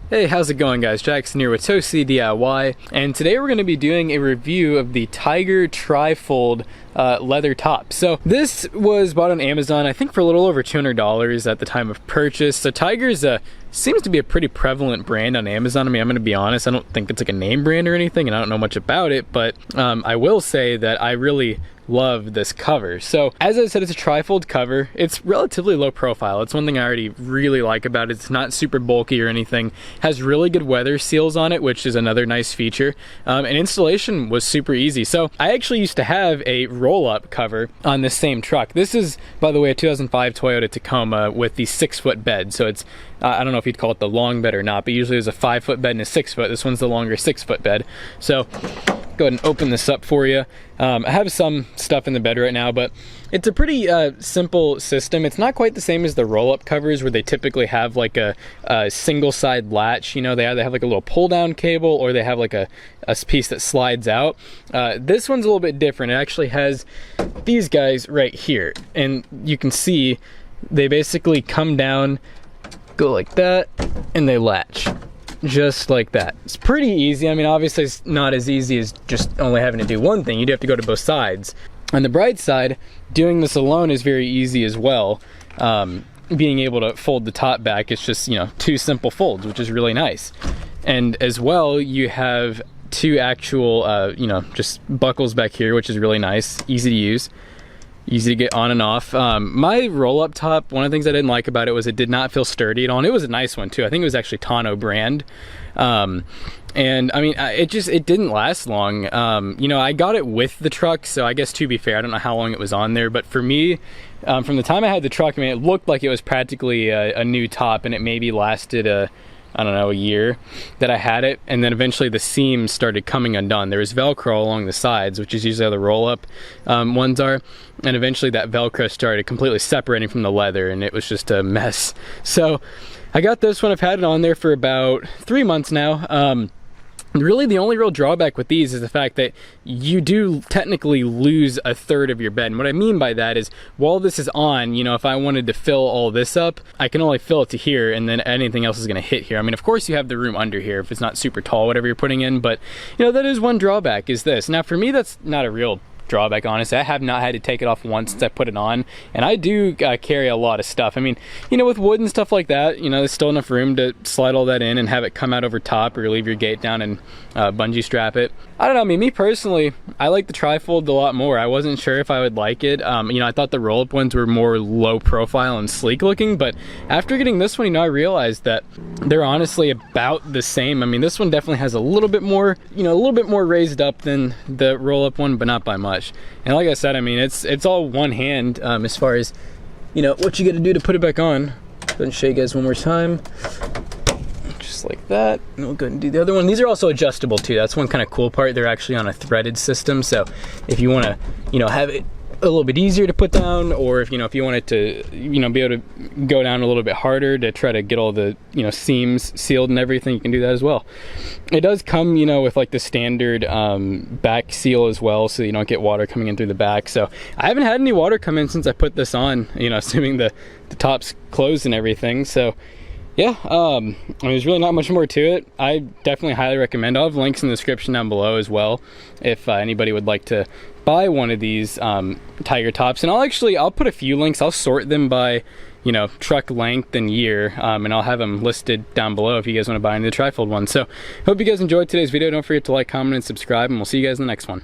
Hey, how's it going guys? Jackson here with Toasty DIY, and today we're going to be doing a review of the Tyger tri-fold leather top. So this was bought on Amazon, I think for a little over $200 at the time of purchase. So Tyger's seems to be a pretty prevalent brand on Amazon. I mean, I'm going to be honest, I don't think it's like a name brand or anything, and I don't know much about it, but I will say that I really love this cover. So as I said, it's a tri-fold cover. It's relatively low profile. It's one thing I already really like about it. It's not super bulky or anything. Has really good weather seals on it, which is another nice feature. And installation was super easy. So I actually used to have a roll-up cover on this same truck. This is, by the way, a 2005 Toyota Tacoma with the 6-foot bed. So it's I don't know if you'd call it the long bed or not, but usually there's a 5-foot bed and a 6-foot. This one's the longer 6-foot bed. So go ahead and open this up for you. I have some stuff in the bed right now, but it's a pretty simple system. It's not quite the same as the roll-up covers where they typically have like a single side latch. You know, they either have like a little pull down cable or they have like a piece that slides out. This one's a little bit different. It actually has these guys right here, and you can see they basically come down, go like that, and they latch just like that. It's pretty easy. I mean, obviously it's not as easy as just only having to do one thing. You do have to go to both sides. On the bright side, doing this alone is very easy as well. Being able to fold the top back, it's just, you know, 2 simple folds, which is really nice. And as well, you have 2 actual, you know, just buckles back here, which is really nice, easy to use. Easy to get on and off. My roll-up top, one of the things I didn't like about it was it did not feel sturdy at all, and it was a nice one too. I think it was actually Tonneau brand. And I mean, it didn't last long. You know, I got it with the truck, so I guess to be fair, I don't know how long it was on there, but for me, from the time I had the truck, I mean, it looked like it was practically a new top, and it maybe lasted I don't know, a year that I had it, and then eventually the seams started coming undone. There was Velcro along the sides, which is usually how the roll-up ones are, and eventually that Velcro started completely separating from the leather, and it was just a mess. So I got this one. I've had it on there for about 3 months now. Really the only real drawback with these is the fact that you do technically lose 1/3 of your bed. And what I mean by that is, while this is on, you know, if I wanted to fill all this up, I can only fill it to here, and then anything else is going to hit here. I mean, of course you have the room under here if it's not super tall, whatever you're putting in, but you know, that is one drawback, is this. Now for me, that's not a real drawback, honestly. I have not had to take it off once since I put it on, and I do carry a lot of stuff. I mean, you know, with wood and stuff like that, you know, there's still enough room to slide all that in and have it come out over top, or leave your gate down and bungee strap it. I don't know, I mean, me personally, I like the tri-fold a lot more. I wasn't sure if I would like it. You know, I thought the roll-up ones were more low profile and sleek looking, but after getting this one, you know, I realized that they're honestly about the same. I mean, this one definitely has a little bit more, you know, a little bit more raised up than the roll-up one, but not by much. And like I said, I mean, it's all one hand as far as, you know, what you got to do to put it back on. Go ahead and show you guys one more time. Just like that. And we'll go ahead and do the other one. These are also adjustable too. That's one kind of cool part. They're actually on a threaded system. So if you want to, you know, have it a little bit easier to put down, or if, you know, if you want it to, you know, be able to go down a little bit harder to try to get all the, you know, seams sealed and everything, you can do that as well. It does come, you know, with like the standard back seal as well, so you don't get water coming in through the back. So I haven't had any water come in since I put this on, you know, assuming the top's closed and everything. So yeah, I mean, there's really not much more to it. I definitely highly recommend. I'll have links in the description down below as well if anybody would like to buy one of these Tyger tops. And I'll put a few links. I'll sort them by, you know, truck length and year, and I'll have them listed down below if you guys want to buy any of the tri-fold ones. So hope you guys enjoyed today's video. Don't forget to like, comment, and subscribe, and we'll see you guys in the next one.